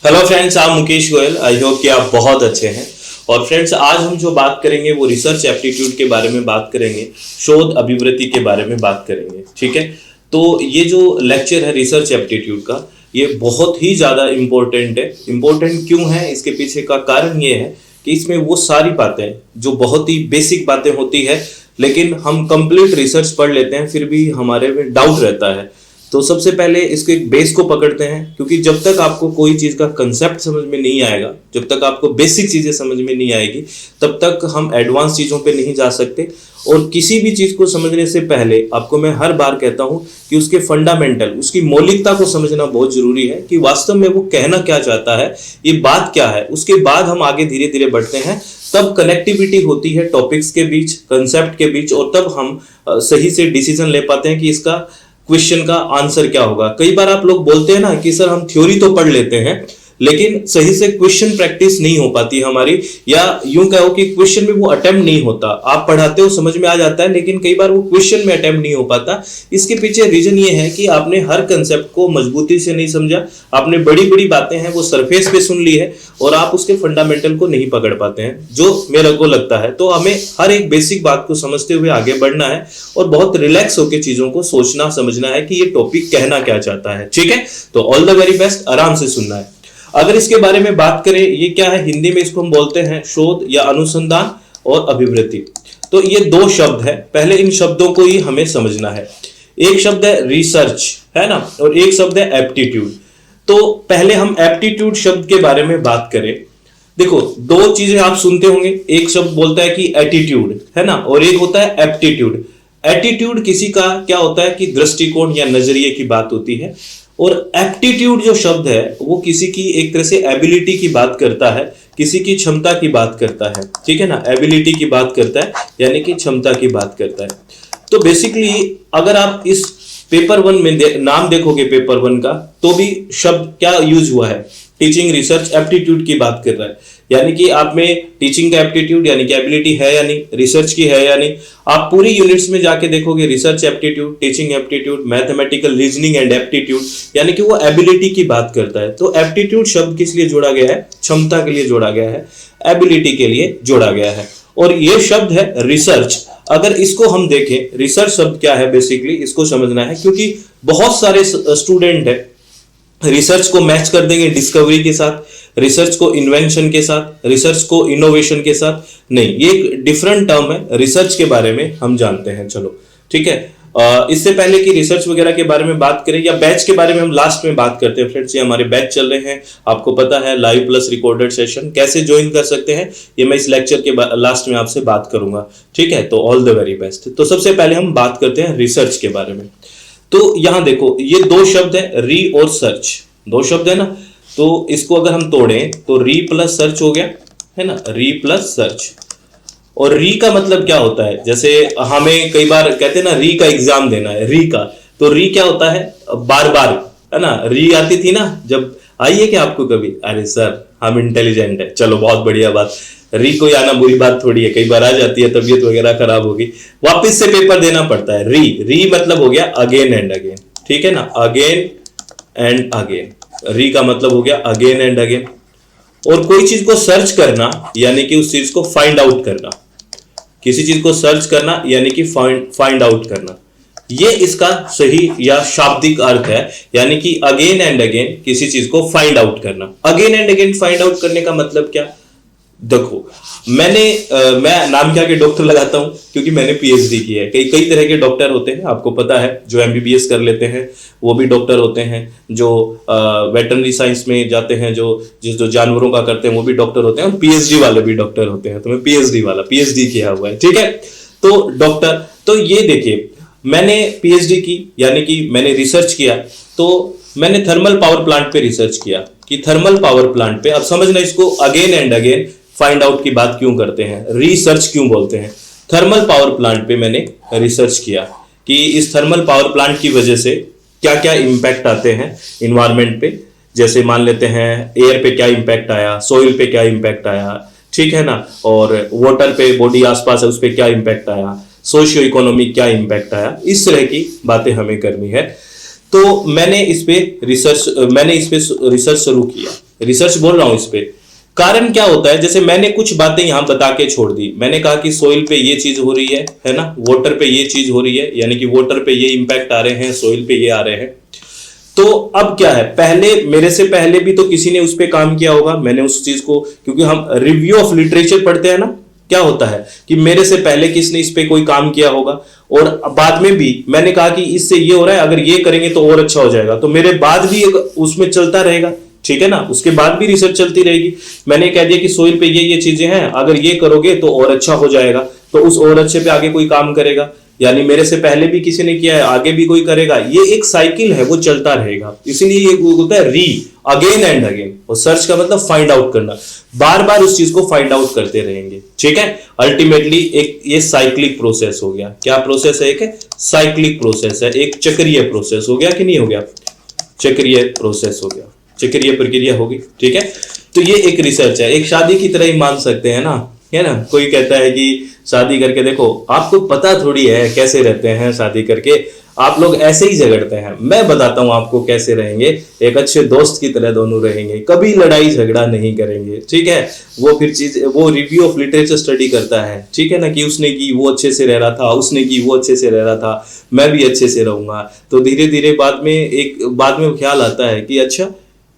Hello friends, आप Mukesh Goyal. I hope कि आप बहुत अच्छे हैं। और फ्रेंड्स, आज हम जो बात करेंगे वो रिसर्च एप्टीट्यूड के बारे में बात करेंगे, शोध अभिवृत्ति के बारे में बात करेंगे। ठीक है, तो ये जो लेक्चर है रिसर्च एप्टीट्यूड का, ये बहुत ही ज़्यादा इम्पोर्टेंट है। इम्पोर्टेंट क्यों है, इसके पीछे का कारण ये है कि इसमें वो सारी बातें जो बहुत ही बेसिक बातें होती है, लेकिन हम कंप्लीट रिसर्च पढ़ लेते हैं फिर भी हमारे में डाउट रहता है। तो सबसे पहले इसके एक बेस को पकड़ते हैं, क्योंकि जब तक आपको कोई चीज़ का कंसेप्ट समझ में नहीं आएगा, जब तक आपको बेसिक चीज़ें समझ में नहीं आएगी, तब तक हम एडवांस चीज़ों पे नहीं जा सकते। और किसी भी चीज़ को समझने से पहले आपको मैं हर बार कहता हूँ कि उसके फंडामेंटल, उसकी मौलिकता को समझना बहुत जरूरी है कि वास्तव में वो कहना क्या चाहता है, ये बात क्या है। उसके बाद हम आगे धीरे धीरे बढ़ते हैं, तब कनेक्टिविटी होती है टॉपिक्स के बीच, कंसेप्ट के बीच, और तब हम सही से डिसीजन ले पाते हैं कि इसका क्वेश्चन का आंसर क्या होगा। कई बार आप लोग बोलते हैं ना कि सर हम थ्योरी तो पढ़ लेते हैं लेकिन सही से क्वेश्चन प्रैक्टिस नहीं हो पाती हमारी, या यूं कहो कि क्वेश्चन में वो अटेम्प्ट नहीं होता। आप पढ़ाते हो, समझ में आ जाता है, लेकिन कई बार वो क्वेश्चन में अटेम्प्ट नहीं हो पाता। इसके पीछे रीजन ये है कि आपने हर कंसेप्ट को मजबूती से नहीं समझा, आपने बड़ी बड़ी बातें हैं वो सरफेस पे सुन ली है और आप उसके फंडामेंटल को नहीं पकड़ पाते हैं, जो मेरे को लगता है। तो हमें हर एक बेसिक बात को समझते हुए आगे बढ़ना है और बहुत रिलैक्स होकर चीजों को सोचना समझना है कि ये टॉपिक कहना क्या चाहता है। ठीक है, तो ऑल द वेरी बेस्ट, आराम से सुनना है। अगर इसके बारे में बात करें, ये क्या है, हिंदी में इसको हम बोलते हैं शोध या अनुसंधान और अभिवृत्ति। तो ये दो शब्द है, पहले इन शब्दों को ही हमें समझना है। एक शब्द है रिसर्च, है ना, और एक शब्द है एप्टीट्यूड। तो पहले हम एप्टीट्यूड शब्द के बारे में बात करें। देखो, दो चीजें आप सुनते होंगे, एक शब्द बोलता है कि एटीट्यूड, है ना, और एक होता है एप्टीट्यूड। एटीट्यूड किसी का क्या होता है कि दृष्टिकोण या नजरिए की बात होती है, और एप्टीट्यूड जो शब्द है वो किसी की एक तरह से एबिलिटी की बात करता है, किसी की क्षमता की बात करता है। ठीक है ना, एबिलिटी की बात करता है यानी कि क्षमता की बात करता है। तो बेसिकली अगर आप इस पेपर वन में नाम देखोगे पेपर वन का, तो भी शब्द क्या यूज हुआ है, टीचिंग रिसर्च एप्टीट्यूड की बात कर रहा है। यानी कि आप में टीचिंग का एप्टीट्यूड यानी कि एबिलिटी है या नहीं, रिसर्च की है या नहीं। आप पूरी यूनिट्स में जाके देखोगे research aptitude, teaching aptitude, mathematical reasoning and aptitude, यानी कि वो एबिलिटी की बात करता है। तो एप्टीट्यूड शब्द किस लिए जोड़ा गया है, क्षमता के लिए जोड़ा गया है, एबिलिटी के लिए जोड़ा गया है। और ये शब्द है रिसर्च। अगर इसको हम देखें, रिसर्च शब्द क्या है, बेसिकली इसको समझना है, क्योंकि बहुत सारे स्टूडेंट है रिसर्च को मैच कर देंगे डिस्कवरी के साथ, रिसर्च को इन्वेंशन के साथ, रिसर्च को इनोवेशन के साथ। नहीं, ये एक डिफरेंट टर्म है। रिसर्च के बारे में हम जानते हैं, चलो ठीक है। इससे पहले कि रिसर्च वगैरह के बारे में बात करें या बैच के बारे में हम लास्ट में बात करते हैं। फ्रेंड्स, ये हमारे बैच चल रहे हैं, आपको पता है, लाइव प्लस रिकॉर्डेड सेशन कैसे ज्वाइन कर सकते हैं, ये मैं इस लेक्चर के लास्ट में आपसे बात करूंगा। ठीक है, तो ऑल द वेरी बेस्ट। तो सबसे पहले हम बात करते हैं रिसर्च के बारे में। तो यहां देखो, ये दो शब्द है, री और सर्च, दो शब्द है ना। तो इसको अगर हम तोड़ें तो री प्लस सर्च हो गया, है ना, री प्लस सर्च। और री का मतलब क्या होता है, जैसे हमें कई बार कहते हैं ना री का एग्जाम देना है, री का, तो री क्या होता है, बार बार, है ना। री आती थी ना जब, आई है क्या आपको कभी, अरे सर हम इंटेलिजेंट है, चलो बहुत बढ़िया बात। री को आना बुरी बात थोड़ी है, कई बार आ जाती है, तबीयत वगैरह खराब होगी, वापस से पेपर देना पड़ता है। री, री मतलब हो गया अगेन एंड अगेन, ठीक है ना, अगेन एंड अगेन। री का मतलब हो गया अगेन एंड अगेन। और कोई चीज को सर्च करना यानी कि उस चीज को फाइंड आउट करना, किसी चीज को सर्च करना यानी कि फाइंड आउट करना, ये इसका सही या शाब्दिक अर्थ है। यानी कि अगेन एंड अगेन किसी चीज को फाइंड आउट करना। Again and again find out करने का मतलब क्या, देखो मैं नाम क्या के डॉक्टर लगाता हूं क्योंकि मैंने पीएचडी की है। कई कई तरह के डॉक्टर होते हैं, आपको पता है, जो एमबीबीएस कर लेते हैं वो भी डॉक्टर होते हैं, जो वेटरनरी साइंस में जाते हैं, जो जानवरों का करते हैं वो भी डॉक्टर होते हैं, और पीएचडी वाले भी डॉक्टर होते हैं। तो मैं पीएचडी वाला, पीएचडी किया हुआ है, ठीक है। तो डॉक्टर, तो ये देखिए, मैंने पीएचडी की यानी कि मैंने रिसर्च किया, तो मैंने थर्मल पावर प्लांट पे रिसर्च किया कि थर्मल पावर प्लांट पे, अब समझना इसको, again and again find out की बात क्यों करते हैं, रिसर्च क्यों बोलते हैं। थर्मल पावर प्लांट पे मैंने रिसर्च किया कि इस थर्मल पावर प्लांट की वजह से क्या क्या इंपैक्ट आते हैं इन्वायरमेंट पे। जैसे मान लेते हैं एयर पे क्या इंपैक्ट आया, सोइल पे क्या इंपैक्ट आया, ठीक है ना, और वाटर पे, बॉडी आसपास है उस पर क्या इंपैक्ट आया, सोशियो इकोनॉमिक क्या इंपैक्ट आया, इस तरह की बातें हमें करनी है। तो मैंने इस पे रिसर्च शुरू किया। रिसर्च बोल रहा हूं इस पे। कारण क्या होता है, जैसे मैंने कुछ बातें यहां बता के छोड़ दी, मैंने कहा कि सोइल पे ये चीज हो रही है ना, वाटर पे ये चीज हो रही है, यानी कि वाटर पे ये इंपैक्ट आ रहे हैं, सोइल पे ये आ रहे हैं। तो अब क्या है, पहले मेरे से पहले भी तो किसी ने उस पे काम किया होगा, मैंने उस चीज को, क्योंकि हम रिव्यू ऑफ लिटरेचर पढ़ते हैं ना, क्या होता है कि मेरे से पहले किसने इस पे कोई काम किया होगा, और बाद में भी मैंने कहा कि इससे ये हो रहा है, अगर ये करेंगे तो और अच्छा हो जाएगा, तो मेरे बाद भी उसमें चलता रहेगा, ठीक है ना, उसके बाद भी रिसर्च चलती रहेगी। मैंने कह दिया कि सोइल पे ये चीजें हैं, अगर ये करोगे तो और अच्छा हो जाएगा, तो उस और अच्छे पे आगे कोई काम करेगा, यानी मेरे से पहले भी किसी ने किया है, आगे भी कोई करेगा, ये एक साइकिल है, वो चलता रहेगा। इसीलिए ये होता है री, अगेन एंड अगेन, और सर्च का मतलब फाइंड आउट करना, बार बार उस चीज को फाइंड आउट करते रहेंगे, ठीक है। अल्टीमेटली एक ये साइक्लिक प्रोसेस हो गया। क्या प्रोसेस है? एक साइक्लिक प्रोसेस है, एक चक्रीय प्रोसेस हो गया कि नहीं हो गया? चक्रीय प्रोसेस हो गया, चक्रीय प्रक्रिया होगी, ठीक है। तो ये एक रिसर्च है, एक शादी की तरह ही मान सकते हैं ना, है ना। कोई कहता है कि शादी करके देखो, आपको पता थोड़ी है कैसे रहते हैं शादी करके, आप लोग ऐसे ही झगड़ते हैं। मैं बताता हूं आपको कैसे रहेंगे, एक अच्छे दोस्त की तरह दोनों रहेंगे, कभी लड़ाई झगड़ा नहीं करेंगे, ठीक है। वो फिर चीज, वो रिव्यू ऑफ लिटरेचर स्टडी करता है, ठीक है ना, कि उसने की वो अच्छे से रह रहा था, उसने की वो अच्छे से रह रहा था, मैं भी अच्छे से रहूंगा। तो धीरे धीरे बाद में ख्याल आता है कि अच्छा,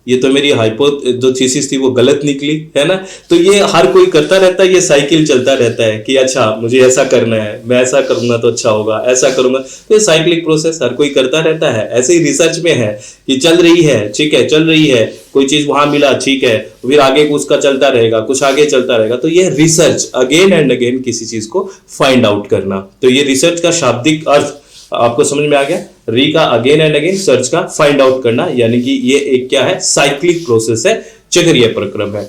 ये तो मेरी जो थीसिस थी वो गलत निकली, है ना। तो ये हर कोई करता रहता है, ये साइकिल चलता रहता है कि अच्छा मुझे ऐसा करना है, मैं ऐसा करूंगा तो अच्छा होगा, ऐसा करूंगा, तो ये साइक्लिक प्रोसेस हर कोई करता रहता है। ऐसे ही रिसर्च में है कि चल रही है, ठीक है, चल रही है, कोई चीज वहां मिला, ठीक है, फिर आगे उसका चलता रहेगा, कुछ आगे चलता रहेगा। तो ये रिसर्च, अगेन एंड अगेन किसी चीज को फाइंड आउट करना। तो ये रिसर्च का शाब्दिक अर्थ आपको समझ में आ गया। री का अगेन एंड अगेन, सर्च का फाइंड आउट करना, यानी कि ये एक क्या है, साइक्लिक प्रोसेस है, चक्रीय प्रक्रम है।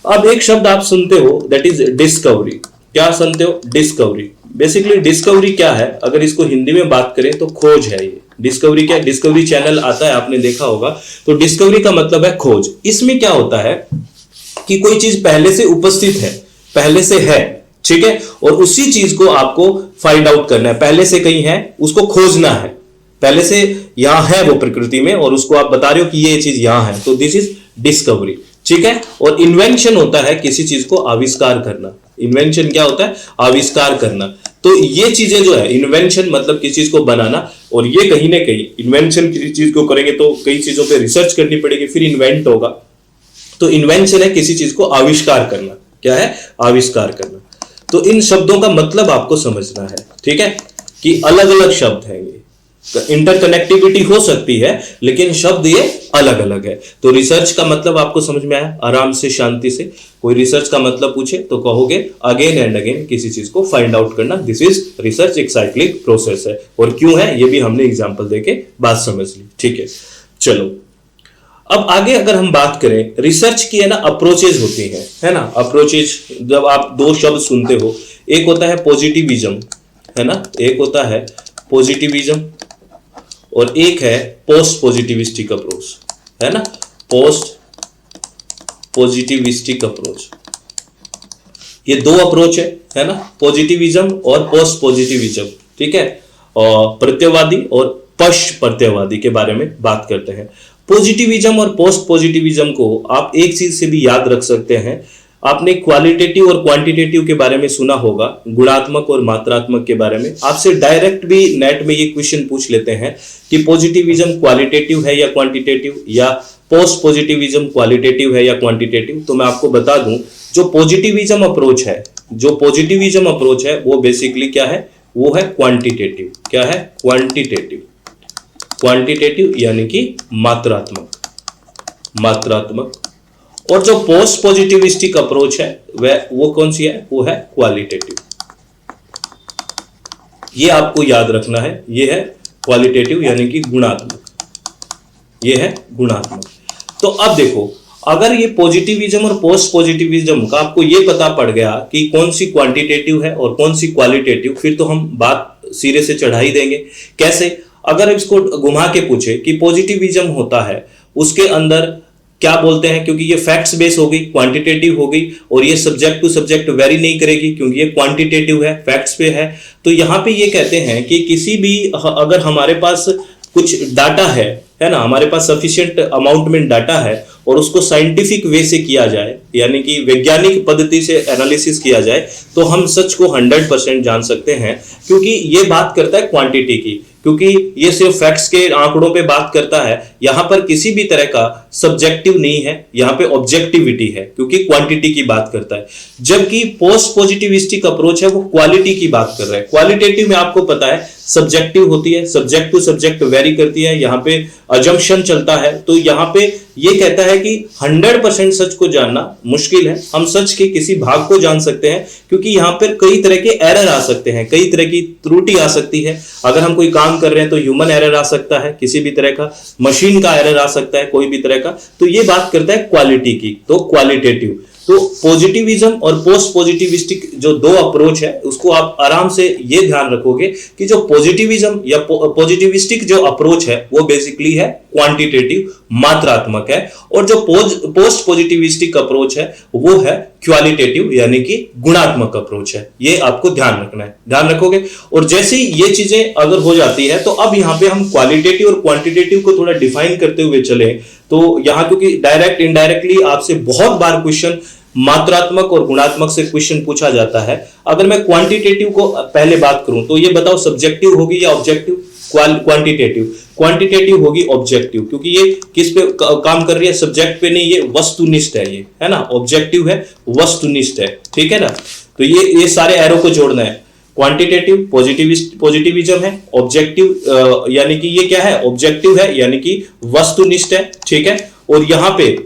अब एक शब्द आप सुनते हो, दैट इज डिस्कवरी। क्या सुनते हो? डिस्कवरी। बेसिकली डिस्कवरी क्या है, अगर इसको हिंदी में बात करें तो खोज है। ये डिस्कवरी क्या है? डिस्कवरी चैनल आता है, आपने देखा होगा। तो डिस्कवरी का मतलब है खोज। इसमें क्या होता है कि कोई चीज पहले से उपस्थित है, पहले से है, ठीक है, और उसी चीज को आपको फाइंड आउट करना है, पहले से कहीं है, उसको खोजना है, पहले से यहां है वो प्रकृति में, और उसको आप बता रहे हो कि ये चीज यहां है, तो दिस इज डिस्कवरी, ठीक है। और इन्वेंशन होता है किसी चीज को आविष्कार करना। इन्वेंशन क्या होता है? आविष्कार करना। तो ये चीजें जो है, इन्वेंशन मतलब किसी चीज को बनाना, और ये कहीं ना कहीं इन्वेंशन किसी चीज को करेंगे तो कई चीजों पे रिसर्च करनी पड़ेगी, फिर इन्वेंट होगा। तो इन्वेंशन है किसी चीज को आविष्कार करना। क्या है? आविष्कार करना। तो इन शब्दों का मतलब आपको समझना है, ठीक है, कि अलग अलग शब्द हैं, ये इंटरकनेक्टिविटी हो सकती है, लेकिन शब्द ये अलग अलग है। तो रिसर्च का मतलब आपको समझ में आया, आराम से, शांति से। कोई रिसर्च का मतलब पूछे तो कहोगे अगेन एंड अगेन किसी चीज को फाइंड आउट करना, दिस इज रिसर्च, एक साइक्लिक प्रोसेस है। और क्यों है ये भी हमने एग्जाम्पल देके बात समझ ली, ठीक है। चलो अब आगे अगर हम बात करें, रिसर्च की है ना अप्रोचेज होती है ना, अप्रोचेज। जब आप दो शब्द सुनते हो, एक होता है पॉजिटिविज्म, है ना, एक होता है पॉजिटिविज्म, और एक है पोस्ट पॉजिटिविस्टिक अप्रोच, है ना, पोस्ट पॉजिटिविस्टिक अप्रोच। ये दो अप्रोच है ना, पॉजिटिविज्म और पोस्ट पॉजिटिविज्म, ठीक है। और प्रत्ययवादी और पश्च प्रत्ययवादी के बारे में बात करते हैं। पॉजिटिविज्म और पोस्ट पॉजिटिविज्म को आप एक चीज से भी याद रख सकते हैं, आपने क्वालिटेटिव और क्वांटिटेटिव के बारे में सुना होगा, गुणात्मक और मात्रात्मक के बारे में। आपसे डायरेक्ट भी नेट में ये क्वेश्चन पूछ लेते हैं कि पॉजिटिविज्म क्वालिटेटिव है या क्वांटिटेटिव, या पोस्ट पॉजिटिविज्म क्वालिटेटिव है या क्वांटिटेटिव। तो मैं आपको बता दूं, जो पॉजिटिविज्म अप्रोच है, जो पॉजिटिविज्म अप्रोच है वो बेसिकली क्या है, वो है क्वांटिटेटिव। क्या है? क्वांटिटेटिव। क्वांटिटेटिव यानी कि मात्रात्मक, मात्रात्मक। और जो पोस्ट पॉजिटिविस्टिक अप्रोच है वो कौन सी है? वो है क्वालिटेटिव। ये आपको याद रखना है, ये है क्वालिटेटिव यानी कि गुणात्मक, ये है गुणात्मक। तो अब देखो, अगर ये पॉजिटिविज्म और पोस्ट पॉजिटिविज्म का आपको ये पता पड़ गया कि कौन सी क्वांटिटेटिव है और कौन सी क्वालिटेटिव, फिर तो हम बात सिरे से चढ़ा ही देंगे। कैसे? अगर इसको घुमा के पूछे कि पॉजिटिविज्म होता है, उसके अंदर क्या बोलते हैं, क्योंकि ये फैक्ट्स बेस हो गई, क्वांटिटेटिव हो गई, और ये सब्जेक्ट टू सब्जेक्ट वेरी नहीं करेगी क्योंकि ये क्वांटिटेटिव है, फैक्ट्स पे है। तो यहां पे ये कहते हैं कि किसी भी, अगर हमारे पास कुछ डाटा है ना, हमारे पास सफिशिएंट अमाउंट में डाटा है, और उसको साइंटिफिक वे से किया जाए, यानी कि वैज्ञानिक पद्धति से एनालिसिस किया जाए, तो हम सच को 100% जान सकते हैं, क्योंकि ये बात करता है क्वांटिटी की, क्योंकि ये सिर्फ फैक्ट्स के आंकड़ों पे बात करता है। यहां पर किसी भी तरह का सब्जेक्टिव नहीं है, यहां पे ऑब्जेक्टिविटी है, क्योंकि क्वांटिटी की बात करता है। जबकि पोस्ट पॉजिटिविस्टिक अप्रोच है वो क्वालिटी की बात कर रहा है। क्वालिटेटिव में आपको पता है सब्जेक्टिव होती है, सब्जेक्ट टू सब्जेक्ट वेरी करती है, यहाँ पे अजम्पशन चलता है। तो यहाँ पे ये कहता है कि 100% सच को जानना मुश्किल है, हम सच के किसी भाग को जान सकते हैं, क्योंकि यहाँ पर कई तरह के एरर आ सकते हैं, कई तरह की त्रुटि आ सकती है। अगर हम कोई काम कर रहे हैं तो ह्यूमन एरर आ सकता है, किसी भी तरह का मशीन का एरर आ सकता है, कोई भी तरह का। तो ये बात करता है क्वालिटी की, तो क्वालिटेटिव। तो पॉजिटिविज्म और पोस्ट पॉजिटिविस्टिक जो दो अप्रोच है, उसको आप आराम से ये ध्यान रखोगे कि जो पॉजिटिविज्म या पॉजिटिविस्टिक जो अप्रोच है वो बेसिकली है क्वांटिटेटिव, मात्रात्मक है, और जो पोस्ट पॉजिटिविस्टिक अप्रोच है वो है क्वालिटेटिव, यानी कि गुणात्मक अप्रोच है। ये आपको ध्यान रखना है, ध्यान रखोगे। और जैसे ही ये चीजें अगर हो जाती है, तो अब यहां पे हम क्वालिटेटिव और क्वांटिटेटिव को थोड़ा डिफाइन करते हुए चले, तो यहां क्योंकि डायरेक्ट इनडायरेक्टली आपसे बहुत बार क्वेश्चन मात्रात्मक और गुणात्मक से क्वेश्चन पूछा जाता है। अगर मैं क्वांटिटेटिव को पहले बात करूं, तो ये बताओ सब्जेक्टिव होगी या ऑब्जेक्टिव? क्वांटिटेटिव। क्वांटिटेटिव होगी ऑब्जेक्टिव, क्योंकि ये किस पे काम कर रही है? सब्जेक्ट पे नहीं, ये वस्तुनिष्ठ है, ये है ना, ऑब्जेक्टिव है, वस्तुनिष्ठ है, ठीक है ना। तो ये सारे एरो को जोड़ना है। क्वांटिटेटिव पॉजिटिविज्म है, ऑब्जेक्टिव यानी कि ये क्या है? ऑब्जेक्टिव है, यानी कि वस्तुनिष्ठ है, ठीक है। और यहां पे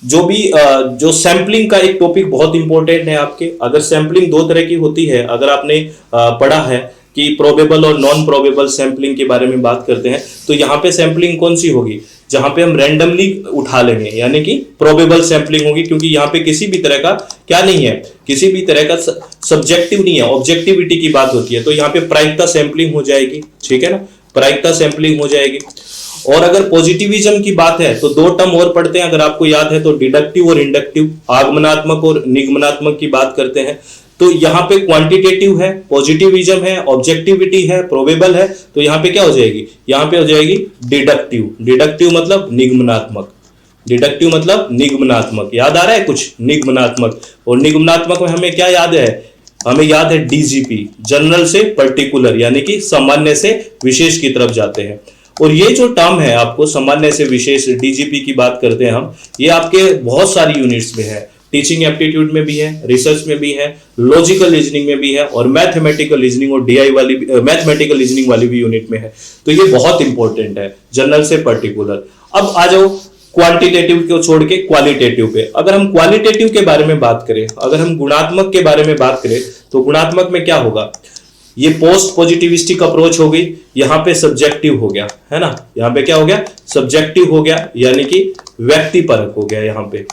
जो सैंपलिंग का एक टॉपिक बहुत इंपॉर्टेंट है आपके। अगर सैंपलिंग दो तरह की होती है, अगर आपने पढ़ा है कि प्रोबेबल और नॉन प्रोबेबल सैंपलिंग के बारे में बात करते हैं, तो यहाँ पे सैंपलिंग कौन सी होगी? जहां पे हम रैंडमली उठा लेंगे, यानी कि प्रोबेबल सैंपलिंग होगी, क्योंकि यहाँ पे किसी भी तरह का क्या नहीं है, किसी भी तरह का सब्जेक्टिव नहीं है, ऑब्जेक्टिविटी की बात होती है। तो यहाँ पे प्रायिकता सैंपलिंग हो जाएगी, ठीक है ना, प्रायिकता सैंपलिंग हो जाएगी। और अगर पॉजिटिविज्म की बात है तो दो टर्म और पढ़ते हैं, अगर आपको याद है तो डिडक्टिव और इंडक्टिव, आगमनात्मक और निगमनात्मक की बात करते हैं। तो यहाँ पे क्वांटिटेटिव है, पॉजिटिविज्म है, ऑब्जेक्टिविटी है, प्रोबेबल है, तो यहाँ पे क्या हो जाएगी? यहाँ पे हो जाएगी डिडक्टिव। डिडक्टिव मतलब निगमनात्मक, डिडक्टिव मतलब निगमनात्मक। याद आ रहा है कुछ? निगमनात्मक। और निगमनात्मक में हमें क्या याद है? हमें याद है डीजीपी, जनरल से पर्टिकुलर, यानी कि सामान्य से विशेष की तरफ जाते हैं। और ये जो टर्म है आपको सामान्य से विशेष, डीजीपी की बात करते हैं हम, ये आपके बहुत सारी यूनिट्स में है। टीचिंग एप्टीट्यूड में भी है, रिसर्च में भी है, लॉजिकल रीजनिंग में भी है, और मैथमेटिकल रीजनिंग और डीआई वाली मैथमेटिकल रीजनिंग वाली भी यूनिट में है। तो ये बहुत इंपॉर्टेंट है, जनरल से पर्टिकुलर। अब आ जाओ क्वांटिटेटिव को छोड़ के क्वालिटेटिव पे। अगर हम क्वालिटेटिव के बारे में बात करें, अगर हम गुणात्मक के बारे में बात करें, तो गुणात्मक में क्या होगा? ये पोस्ट पॉजिटिविस्टिक अप्रोच हो गई, यहां पे सब्जेक्टिव हो गया, है ना, यहां पे क्या हो गया? सब्जेक्टिव हो गया, यानी कि व्यक्तिपरक हो गया यहां पे।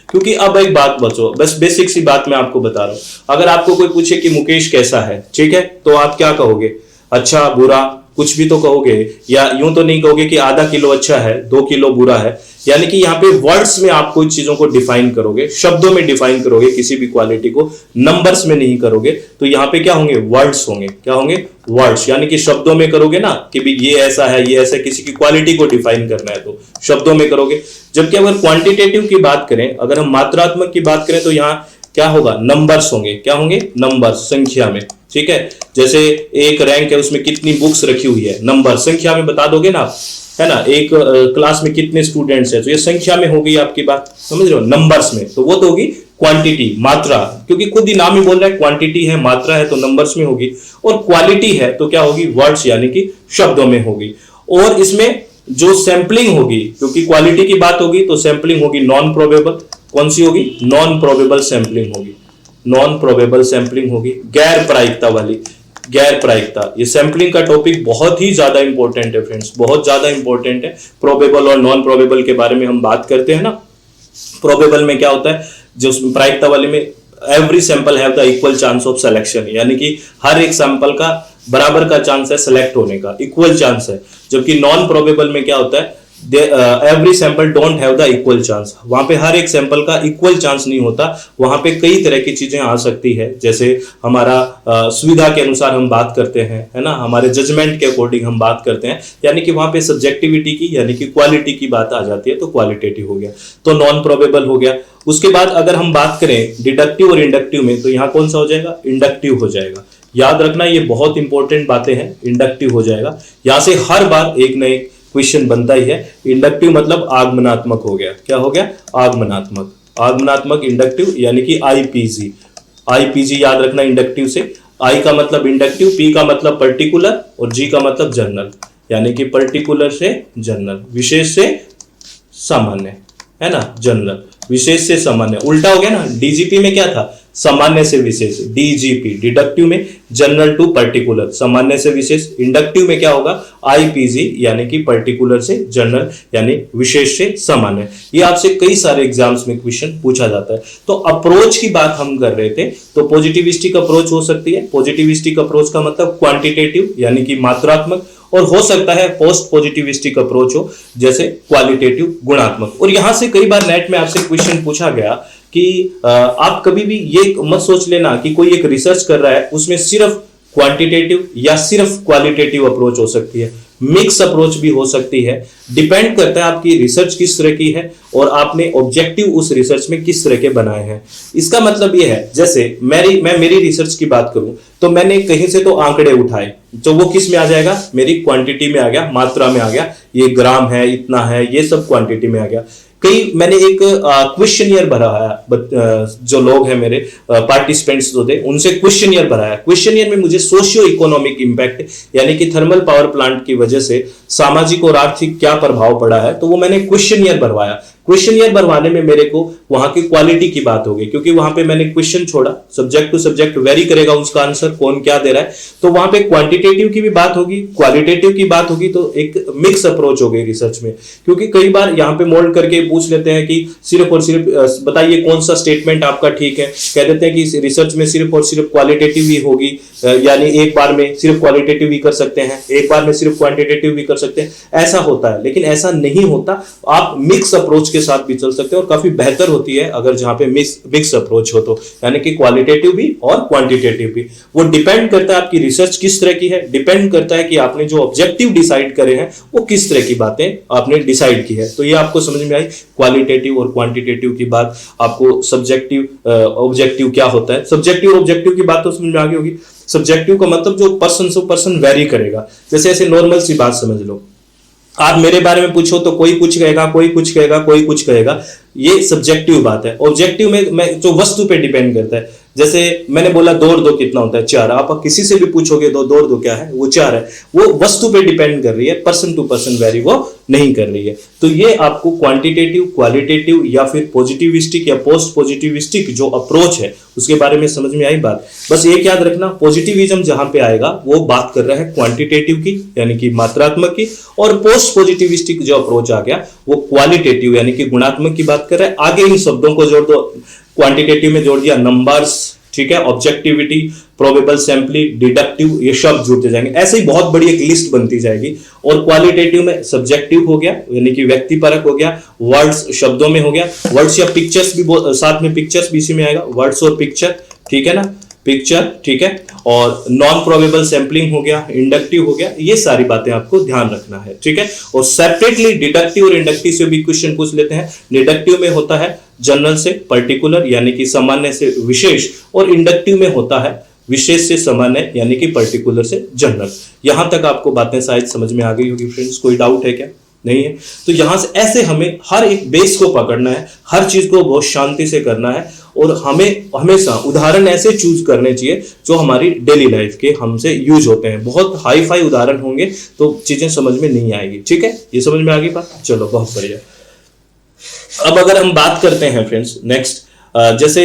क्योंकि अब एक बात बचो, बस बेसिक सी बात मैं आपको बता रहा हूं। अगर आपको कोई पूछे कि मुकेश कैसा है, ठीक है, तो आप क्या कहोगे? अच्छा, बुरा, कुछ भी तो कहोगे, या यूं तो नहीं कहोगे कि आधा किलो अच्छा है, 2 किलो बुरा है। यानी कि यहाँ पे वर्ड्स में आप कुछ चीजों को डिफाइन करोगे, शब्दों में डिफाइन करोगे, किसी भी क्वालिटी को नंबर्स में नहीं करोगे। तो यहाँ पे क्या होंगे? वर्ड्स होंगे। क्या होंगे? वर्ड्स, यानी कि शब्दों में करोगे ना कि भी ये ऐसा है, ये ऐसा, किसी की क्वालिटी को डिफाइन करना है तो शब्दों में करोगे। जबकि अगर क्वांटिटेटिव की बात करें, अगर हम मात्रात्मक की बात करें, तो यहाँ क्या होगा? नंबर्स होंगे। क्या होंगे? नंबर्स, संख्या में, ठीक है। जैसे एक रैंक है, उसमें कितनी बुक्स रखी हुई है, नंबर, संख्या में बता दोगे ना, है ना। एक क्लास में कितने स्टूडेंट्स हैं, तो ये संख्या में हो गई आपकी बात, समझ रहे हो, नंबर्स में। तो वो तो होगी क्वांटिटी, मात्रा, क्योंकि खुद ही नाम ही बोल रहा है क्वांटिटी है, मात्रा है, तो नंबर्स में होगी। और क्वालिटी है तो क्या होगी? वर्ड्स, यानी कि शब्दों में होगी। और इसमें जो सैंपलिंग होगी, क्योंकि क्वालिटी की बात होगी तो सैंपलिंग होगी नॉन प्रोबेबल। कौन सी होगी? नॉन प्रोबेबल सैंपलिंग होगी, नॉन प्रोबेबल सैंपलिंग होगी, गैर प्रायिकता वाली, गैर प्रायिकता। ये सैंपलिंग का टॉपिक बहुत ही ज्यादा इंपॉर्टेंट है फ्रेंड्स, बहुत ज्यादा इंपॉर्टेंट है। प्रोबेबल और नॉन प्रोबेबल के बारे में हम बात करते हैं ना। प्रोबेबल में क्या होता है? जो प्रायिकता वाले में every sample have the equal chance of selection, यानी कि हर एक सैंपल का बराबर का चांस है सिलेक्ट होने का, इक्वल चांस है। जबकि नॉन प्रोबेबल में क्या होता है? Every sample don't have the equal chance, वहां पे हर एक सैंपल का इक्वल चांस नहीं होता, वहां पे कई तरह की चीजें आ सकती है, जैसे हमारा सुविधा के अनुसार हम बात करते हैं, है ना, हमारे जजमेंट के अकॉर्डिंग हम बात करते हैं, यानी कि वहां पे सब्जेक्टिविटी की यानी कि क्वालिटी की बात आ जाती है, तो क्वालिटेटिव हो गया, तो नॉन प्रोबेबल हो गया। उसके बाद अगर हम बात करें डिडक्टिव और इंडक्टिव में, तो यहाँ कौन सा हो जाएगा, इंडक्टिव हो जाएगा। याद रखना ये बहुत इंपॉर्टेंट बातें हैं, इंडक्टिव हो जाएगा। यहां से हर बार एक न एक क्वेश्चन बनता ही है। इंडक्टिव मतलब आगमनात्मक हो गया, क्या हो गया, आगमनात्मक, आगमनात्मक इंडक्टिव यानी कि आईपीजी, आईपीजी याद रखना इंडक्टिव से। आई का मतलब इंडक्टिव, पी का मतलब पर्टिकुलर और जी का मतलब जनरल, यानी कि पर्टिकुलर से जनरल, विशेष से सामान्य, है ना, जनरल विशेष से सामान्य, उल्टा हो गया ना। डीजीपी में क्या था, सामान्य से विशेष, डीजीपी डिडक्टिव में जनरल टू पर्टिकुलर, सामान्य से विशेष। इंडक्टिव में क्या होगा, आईपीजी यानी कि पर्टिकुलर से जनरल यानी विशेष से सामान्य। ये आपसे कई सारे एग्जाम्स में क्वेश्चन पूछा जाता है। तो अप्रोच की बात हम कर रहे थे, तो पॉजिटिविस्टिक अप्रोच हो सकती है। पॉजिटिविस्टिक अप्रोच का मतलब क्वांटिटेटिव यानी कि मात्रात्मक, और हो सकता है पोस्ट पॉजिटिविस्टिक अप्रोच हो, जैसे क्वालिटेटिव गुणात्मक। और यहां से कई बार नेट में आपसे क्वेश्चन पूछा गया कि आप कभी भी ये मत सोच लेना कि कोई एक रिसर्च कर रहा है उसमें सिर्फ क्वांटिटेटिव या सिर्फ क्वालिटेटिव अप्रोच हो सकती है, मिक्स अप्रोच भी हो सकती है। डिपेंड करता है आपकी रिसर्च किस तरह की है और आपने ऑब्जेक्टिव उस रिसर्च में किस तरह के बनाए हैं। इसका मतलब यह है, जैसे मैं मेरी रिसर्च की बात करूं तो मैंने कहीं से तो आंकड़े उठाए, तो वो किस में आ जाएगा, मेरी क्वांटिटी में आ गया, मात्रा में आ गया, ये ग्राम है, इतना है, ये सब क्वांटिटी में आ गया। कई मैंने एक क्वेश्चनियर भरा है, जो लोग हैं मेरे पार्टिसिपेंट्स जो थे उनसे क्वेश्चनियर भराया। क्वेश्चनियर में मुझे सोशियो इकोनॉमिक इंपैक्ट यानी कि थर्मल पावर प्लांट की वजह से सामाजिक और आर्थिक क्या प्रभाव पड़ा है, तो वो मैंने क्वेश्चनियर भरवाया। क्वेश्चनियर भरवाने में मेरे को वहां की क्वालिटी की बात होगी, क्योंकि वहां पे मैंने क्वेश्चन छोड़ा, सब्जेक्ट टू सब्जेक्ट वेरी करेगा उसका आंसर, कौन क्या दे रहा है, तो वहां पे क्वांटिटेटिव की भी बात होगी, क्वालिटेटिव की बात होगी, तो एक मिक्स अप्रोच हो गई रिसर्च में। क्योंकि कई बार यहाँ पे मोल्ड करके पूछ लेते हैं कि सिर्फ और सिर्फ बताइए कौन सा स्टेटमेंट आपका ठीक है, कह देते हैं कि रिसर्च में सिर्फ और सिर्फ क्वालिटेटिव ही होगी, यानी एक बार में सिर्फ क्वालिटेटिव भी कर सकते हैं, एक बार में सिर्फ क्वांटिटेटिव भी कर सकते हैं, ऐसा होता है। लेकिन ऐसा नहीं होता, आप मिक्स अप्रोच के साथ भी चल सकते हैं और काफी बेहतर होती है अगर जहां पे मिक्स अप्रोच हो, तो यानी कि क्वालिटेटिव भी और क्वांटिटेटिव भी। वो डिपेंड करता है आपकी रिसर्च किस तरह की है, डिपेंड करता है कि आपने जो ऑब्जेक्टिव डिसाइड करे हैं वो किस तरह की बातें आपने डिसाइड की है। तो ये आपको समझ में आई क्वालिटेटिव और क्वांटिटेटिव की बात, आपको सब्जेक्टिव ऑब्जेक्टिव क्या होता है, सब्जेक्टिव और ऑब्जेक्टिव की बात तो समझ में आ गई होगी। सब्जेक्टिव का मतलब जो पर्सन से पर्सन वेरी करेगा, जैसे ऐसे नॉर्मल सी बात समझ लो, आप मेरे बारे में पूछो तो कोई कुछ कहेगा, कोई कुछ कहेगा, कोई कुछ कहेगा, ये सब्जेक्टिव बात है। ऑब्जेक्टिव में मैं जो वस्तु पे डिपेंड करता है, जैसे मैंने बोला 2 और 2 कितना होता है, 4। आप किसी से भी पूछोगे 2 और 2 क्या है, वो 4 है। वो वस्तु पे डिपेंड कर रही है, पर्सन टू पर्सन वेरी वो नहीं कर रही है। तो ये आपको क्वांटिटेटिव, क्वालिटेटिव या फिर पॉजिटिविस्टिक या पोस्ट पॉजिटिविस्टिक जो अप्रोच है उसके बारे में समझ में आई बात। बस एक याद रखना, पॉजिटिविज्म जहां पे आएगा वो बात कर रहा है क्वांटिटेटिव की यानी कि मात्रात्मक की, और पोस्ट पॉजिटिविस्टिक जो अप्रोच आ गया वो क्वालिटेटिव यानी कि गुणात्मक की बात कर रहा है। आगे इन शब्दों को जोड़ दो, क्वांटिटेटिव में जोड़ दिया नंबर्स, ठीक है, ऑब्जेक्टिविटी, प्रोबेबल सैंपलिंग, डिडक्टिव, ये शब्द जुड़ते जाएंगे, ऐसे ही बहुत बड़ी एक लिस्ट बनती जाएगी। और क्वालिटेटिव में सब्जेक्टिव हो गया यानी कि व्यक्तिपरक हो गया, वर्ड्स शब्दों में हो गया, वर्ड्स या पिक्चर्स भी साथ में, पिक्चर्स भी इसी में आएगा, वर्ड्स और पिक्चर, ठीक है ना, पिक्चर, ठीक है। और नॉन प्रोबेबल सैंपलिंग हो गया, इंडक्टिव हो गया, ये सारी बातें आपको ध्यान रखना है, ठीक है। और सेपरेटली डिडक्टिव और इंडक्टिव से भी क्वेश्चन पूछ लेते हैं। डिडक्टिव में होता है जनरल से पर्टिकुलर यानी कि सामान्य से विशेष, और इंडक्टिव में होता है विशेष से सामान्य यानी कि पर्टिकुलर से जनरल। यहां तक आपको बातें शायद समझ में आ गई होगी फ्रेंड्स, कोई डाउट है क्या? नहीं है। तो यहां से ऐसे हमें हर एक बेस को पकड़ना है, हर चीज को बहुत शांति से करना है, और हमें हमेशा उदाहरण ऐसे चूज करने चाहिए जो हमारी डेली लाइफ के हमसे यूज होते हैं। बहुत हाई फाई उदाहरण होंगे तो चीजें समझ में नहीं आएगी, ठीक है। ये समझ में आ गई बात, चलो बहुत बढ़िया। अब अगर हम बात करते हैं फ्रेंड्स नेक्स्ट, जैसे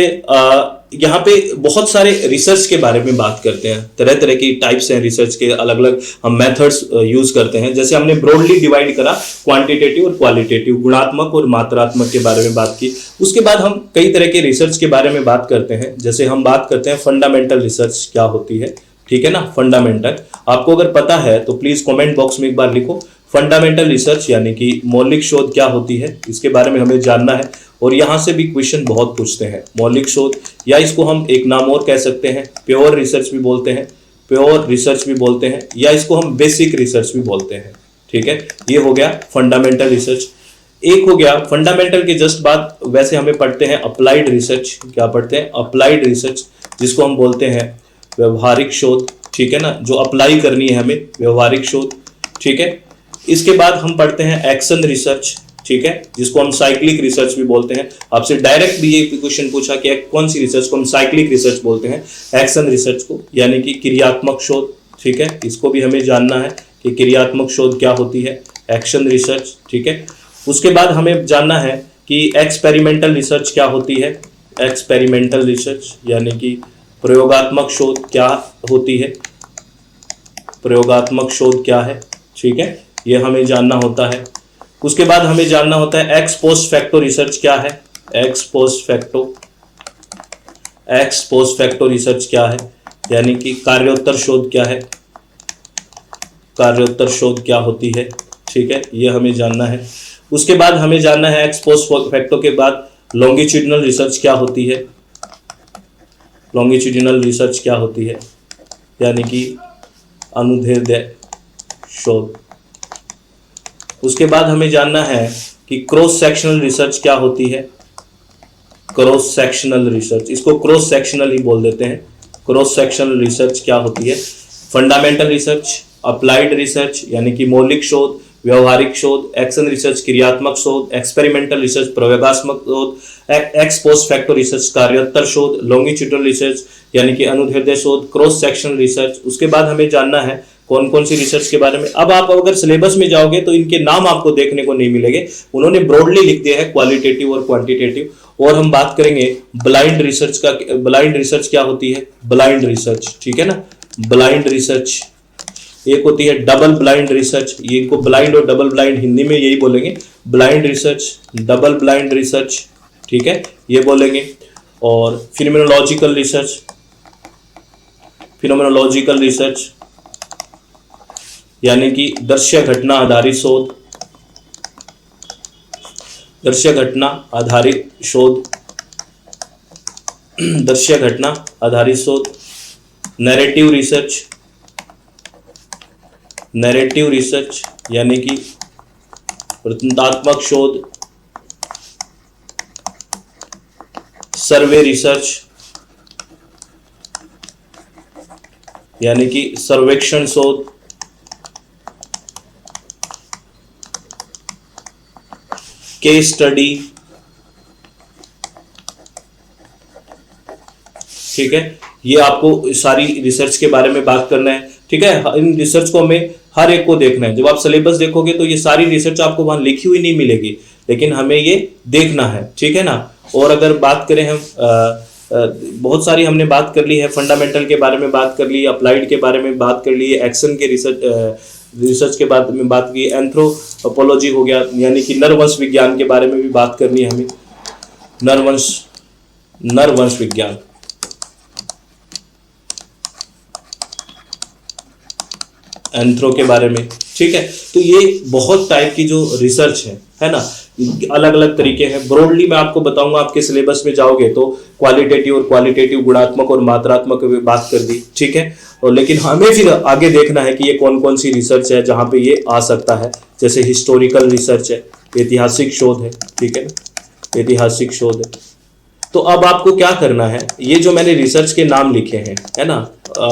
यहाँ पे बहुत सारे रिसर्च के बारे में बात करते हैं, तरह तरह की टाइप्स हैं रिसर्च के, अलग अलग हम मेथड्स यूज करते हैं। जैसे हमने ब्रॉडली डिवाइड करा क्वांटिटेटिव और क्वालिटेटिव, गुणात्मक और मात्रात्मक के बारे में बात की। उसके बाद हम कई तरह के रिसर्च के बारे में बात करते हैं। जैसे हम बात करते हैं फंडामेंटल रिसर्च क्या होती है, ठीक है ना। फंडामेंटल आपको अगर पता है तो प्लीज कमेंट बॉक्स में एक बार लिखो, फंडामेंटल रिसर्च यानी कि मौलिक शोध क्या होती है, इसके बारे में हमें जानना है। और यहाँ से भी क्वेश्चन बहुत पूछते हैं। मौलिक शोध, या इसको हम एक नाम और कह सकते हैं, प्योर रिसर्च भी बोलते हैं, प्योर रिसर्च भी बोलते हैं, या इसको हम बेसिक रिसर्च भी बोलते हैं। ठीक है, ये हो गया फंडामेंटल रिसर्च। एक हो गया फंडामेंटल के जस्ट बाद वैसे हमें पढ़ते हैं अप्लाइड रिसर्च। क्या पढ़ते हैं? अप्लाइड रिसर्च, जिसको हम बोलते हैं व्यवहारिक शोध। ठीक है ना, जो अप्लाई करनी है हमें, व्यवहारिक शोध। ठीक है, इसके बाद हम पढ़ते हैं एक्शन रिसर्च। ठीक है, जिसको हम साइक्लिक रिसर्च भी बोलते हैं। आपसे डायरेक्ट भी ये क्वेश्चन पूछा कि कौन सी रिसर्च को हम साइक्लिक रिसर्च बोलते हैं? एक्शन रिसर्च को, यानी कि क्रियात्मक शोध। ठीक है, इसको भी हमें जानना है कि क्रियात्मक शोध क्या होती है, एक्शन रिसर्च। ठीक है, उसके बाद हमें जानना है कि एक्सपेरिमेंटल रिसर्च क्या होती है। एक्सपेरिमेंटल रिसर्च यानी कि प्रयोगात्मक शोध क्या होती है, प्रयोगात्मक शोध क्या है। ठीक है, ये हमें जानना होता है। उसके बाद हमें जानना होता है एक्स पोस्ट फैक्टो रिसर्च क्या है। X post facto, x post facto research क्या है, यानी कि कार्योत्तर शोध क्या है, कार्योत्तर शोध क्या होती है। ठीक है, ये हमें जानना है। उसके बाद हमें जानना है एक्स पोस्ट फैक्टो के बाद लॉन्गिट्यूडिनल रिसर्च क्या होती है। लॉन्गिट्यूडिनल रिसर्च क्या होती है, यानी कि अनुदैर्ध्य शोध। उसके बाद हमें जानना है कि क्रॉस सेक्शनल रिसर्च क्या होती है। क्रॉस सेक्शनल रिसर्च, इसको क्रॉस सेक्शनल ही बोल देते हैं। क्रॉस सेक्शनल रिसर्च क्या होती है। फंडामेंटल रिसर्च, अप्लाइड रिसर्च यानी कि मौलिक शोध, व्यवहारिक शोध, एक्शन रिसर्च क्रियात्मक शोध, एक्सपेरिमेंटल रिसर्च प्रयोगात्मक शोध, एक्स पोस्ट फैक्टो रिसर्च कार्योत्तर शोध, लॉन्गिट्यूडिनल रिसर्च यानी कि अनुदैर्ध्य शोध, क्रॉस सेक्शनल रिसर्च। उसके बाद हमें जानना है कौन कौन सी रिसर्च के बारे में। अब आप अगर सिलेबस में जाओगे तो इनके नाम आपको देखने को नहीं मिलेंगे, उन्होंने ब्रॉडली लिख दिया है क्वालिटेटिव और क्वांटिटेटिव। और हम बात करेंगे ब्लाइंड रिसर्च का। ब्लाइंड रिसर्च क्या होती है, ब्लाइंड रिसर्च। ठीक है ना, ब्लाइंड रिसर्च। एक होती है डबल ब्लाइंड रिसर्च, ये इनको ब्लाइंड और डबल ब्लाइंड हिंदी में यही बोलेंगे, blind research, double blind research. ठीक है, ये बोलेंगे। और फिनोमेनोलॉजिकल रिसर्च, फिनोमेनोलॉजिकल रिसर्च यानी कि दृश्य घटना आधारित शोध, दृश्य घटना आधारित शोध, दृश्य घटना आधारित शोध। नैरेटिव रिसर्च, नैरेटिव रिसर्च यानी कि वृत्तात्मक शोध। सर्वे रिसर्च यानी कि सर्वेक्षण शोध। Case study. ठीक है, ये आपको सारी रिसर्च के बारे में बात करना है। ठीक है, इन रिसर्च को हमें हर एक को देखना है। जब आप सिलेबस देखोगे तो ये सारी रिसर्च आपको वहां लिखी हुई नहीं मिलेगी, लेकिन हमें ये देखना है। ठीक है ना। और अगर बात करें हम बहुत सारी हमने बात कर ली है, फंडामेंटल के बारे में बात कर ली, अप्लाइड के बारे में बात कर ली, एक्शन के रिसर्च के बारे में बात की, एंथ्रोपोलॉजी हो गया यानी कि नरवंश विज्ञान के बारे में भी बात करनी है हमें, नरवंश विज्ञान। एंथ्रो के बारे में। ठीक है, तो ये बहुत टाइप की जो रिसर्च है ना, अलग अलग तरीके हैं। ब्रॉडली मैं आपको बताऊंगा, आपके सिलेबस में जाओगे तो क्वालिटेटिव और क्वालिटेटिव, गुणात्मक और मात्रात्मक बात कर दी। ठीक है, और लेकिन हमें फिर आगे देखना है कि ये कौन कौन सी रिसर्च है जहां पे ये आ सकता है। जैसे हिस्टोरिकल रिसर्च है, ऐतिहासिक शोध है। ठीक है, ऐतिहासिक शोध है। तो अब आपको क्या करना है, ये जो मैंने रिसर्च के नाम लिखे हैं है ना,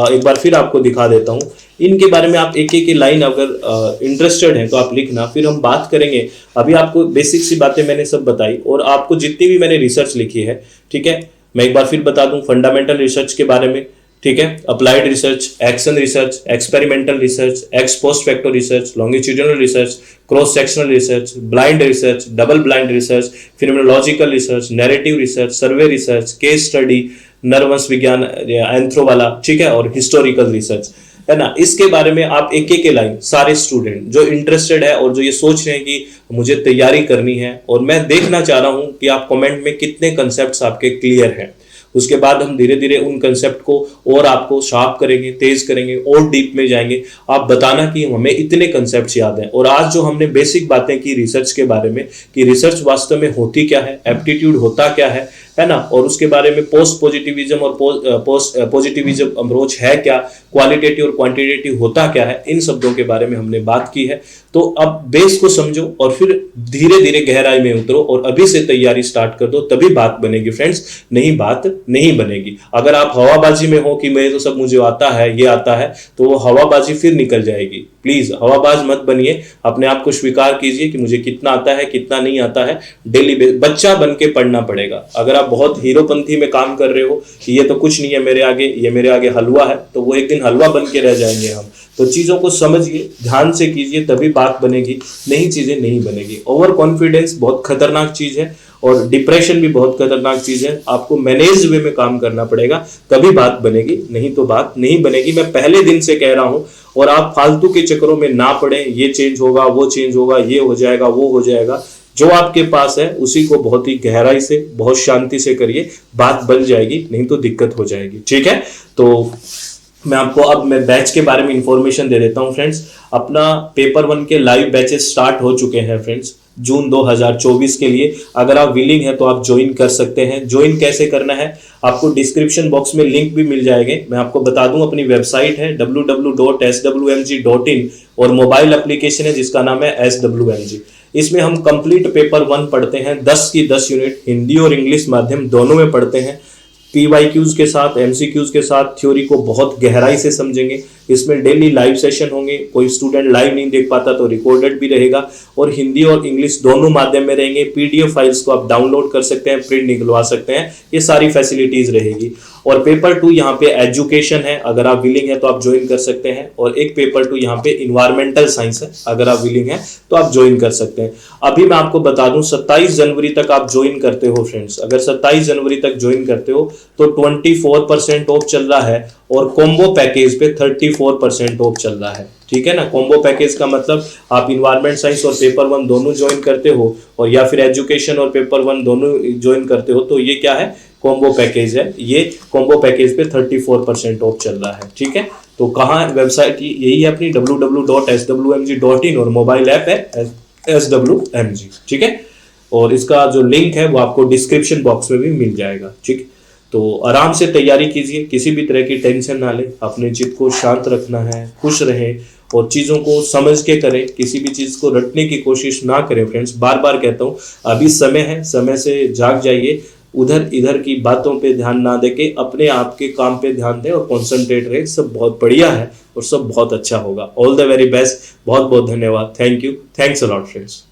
एक बार फिर आपको दिखा देता हूं। इनके बारे में आप एक एक लाइन अगर इंटरेस्टेड हैं तो आप लिखना, फिर हम बात करेंगे। अभी आपको बेसिक सी बातें मैंने सब बताई, और आपको जितनी भी मैंने रिसर्च लिखी है, ठीक है, मैं एक बार फिर बता दूं। फंडामेंटल रिसर्च के बारे में, ठीक है, applied research, action research, experimental research, ex post facto research, longitudinal research, cross sectional research, blind research, double blind research, phenomenological research, narrative research, survey research, case study, नरवंश विज्ञान, एंथ्रो वाला, ठीक है, और हिस्टोरिकल रिसर्च, है ना। इसके बारे में आप एक एक लाइन, सारे स्टूडेंट जो इंटरेस्टेड है और जो ये सोच रहे हैं कि मुझे तैयारी करनी है, और मैं देखना चाह रहा हूं कि आप कमेंट में कितने कंसेप्ट्स आपके क्लियर हैं, उसके बाद हम धीरे धीरे उन कंसेप्ट को और आपको शार्प करेंगे, तेज करेंगे और डीप में जाएंगे। आप बताना कि हमें इतने कंसेप्ट याद हैं। और आज जो हमने बेसिक बातें की रिसर्च के बारे में कि रिसर्च वास्तव में होती क्या है, एप्टीट्यूड होता क्या है ना, और उसके बारे में पोस्ट पॉजिटिविज्म और पोस्ट पॉजिटिविज्म अप्रोच है क्या, क्वालिटेटिव और क्वांटिटेटिव होता क्या है, इन शब्दों के बारे में हमने बात की है। तो अब बेस को समझो और फिर धीरे धीरे गहराई में उतरो और अभी से तैयारी स्टार्ट कर दो, तभी बात बनेगी फ्रेंड्स, नहीं बात नहीं बनेगी। अगर आप हवाबाजी में हो कि मैं तो सब मुझे आता है, ये आता है, तो वो हवाबाजी फिर निकल जाएगी। प्लीज हवाबाज मत बनिए, अपने आप को स्वीकार कीजिए कि मुझे कितना आता है कितना नहीं आता है। डेली बच्चा बन के पढ़ना पड़ेगा। अगर आप बहुत हीरोपंथी में काम कर रहे हो कि ये तो कुछ नहीं है मेरे आगे, ये मेरे आगे हलवा है, तो वो एक दिन हलवा बन के रह जाएंगे हम। तो चीजों को समझिए, ध्यान से कीजिए, तभी बात बनेगी, नहीं चीजें नहीं बनेगी। ओवर कॉन्फिडेंस बहुत खतरनाक चीज है और डिप्रेशन भी बहुत खतरनाक चीज है। आपको मैनेज वे में काम करना पड़ेगा, तभी बात बनेगी, नहीं तो बात नहीं बनेगी। मैं पहले दिन से कह रहा हूं, और आप फालतू के चक्करों में ना पड़े, ये चेंज होगा, वो चेंज होगा, ये हो जाएगा, वो हो जाएगा। जो आपके पास है उसी को बहुत ही गहराई से, बहुत शांति से करिए, बात बन जाएगी, नहीं तो दिक्कत हो जाएगी। ठीक है, तो मैं आपको अब मैं बैच के बारे में इंफॉर्मेशन दे देता हूं फ्रेंड्स। अपना पेपर 1 के लाइव बैचेस स्टार्ट हो चुके हैं फ्रेंड्स, जून 2024 के लिए। अगर आप विलिंग है तो आप ज्वाइन कर सकते हैं। ज्वाइन कैसे करना है, आपको डिस्क्रिप्शन बॉक्स में लिंक भी मिल जाएंगे। मैं आपको बता दूं, अपनी वेबसाइट है www.swmg.in और मोबाइल एप्लीकेशन है जिसका नाम है SWMG। इसमें हम कंप्लीट पेपर 1 पढ़ते हैं, 10 की 10 यूनिट हिंदी और इंग्लिश माध्यम दोनों में पढ़ते हैं। PYQs के साथ, MCQs के साथ थ्योरी को बहुत गहराई से समझेंगे। इसमें डेली लाइव सेशन होंगे, कोई स्टूडेंट लाइव नहीं देख पाता तो रिकॉर्डेड भी रहेगा, और हिंदी और इंग्लिश दोनों माध्यम में रहेंगे। PDF फाइल्स को आप डाउनलोड कर सकते हैं, प्रिंट निकलवा सकते हैं, ये सारी फैसिलिटीज रहेगी। और पेपर 2 यहाँ पे एजुकेशन है, अगर आप विलिंग है तो आप ज्वाइन कर सकते हैं। और एक पेपर 2 यहाँ पे इन्वायरमेंटल साइंस है, अगर आप विलिंग है तो आप ज्वाइन कर सकते हैं। अभी मैं आपको बता दूं, 27 जनवरी तक आप ज्वाइन करते हो फ्रेंड्स। अगर 27 जनवरी तक ज्वाइन करते हो तो 24% ऑफ चल रहा है, और कॉम्बो पैकेज पे 34% ऑफ चल रहा है। ठीक है ना, कॉम्बो पैकेज का मतलब आप इन्वायरमेंट साइंस और पेपर 1 दोनों ज्वाइन करते हो, और या फिर एजुकेशन और पेपर 1 दोनों ज्वाइन करते हो, तो ये क्या है, कॉम्बो पैकेज है। ये कॉम्बो पैकेज पे 34% ऑफ चल रहा है। ठीक है, तो कहाँ वेबसाइट यही है अपनी www.swmg.in और मोबाइल ऐप है SWMG। ठीक है, और इसका जो लिंक है वो आपको डिस्क्रिप्शन बॉक्स में भी मिल जाएगा। ठीक, तो आराम से तैयारी कीजिए, किसी भी तरह की टेंशन ना ले, अपने चित्त को शांत रखना है, खुश रहें और चीज़ों को समझ के करें, किसी भी चीज़ को रटने की कोशिश ना करें फ्रेंड्स। बार बार कहता हूँ, अभी समय है, समय से जाग जाइए, उधर इधर की बातों पे ध्यान ना देके अपने आप के काम पे ध्यान दें और कॉन्सेंट्रेट रहे। सब बहुत बढ़िया है और सब बहुत अच्छा होगा। ऑल द वेरी बेस्ट, बहुत बहुत धन्यवाद, thank you, thanks a lot friends.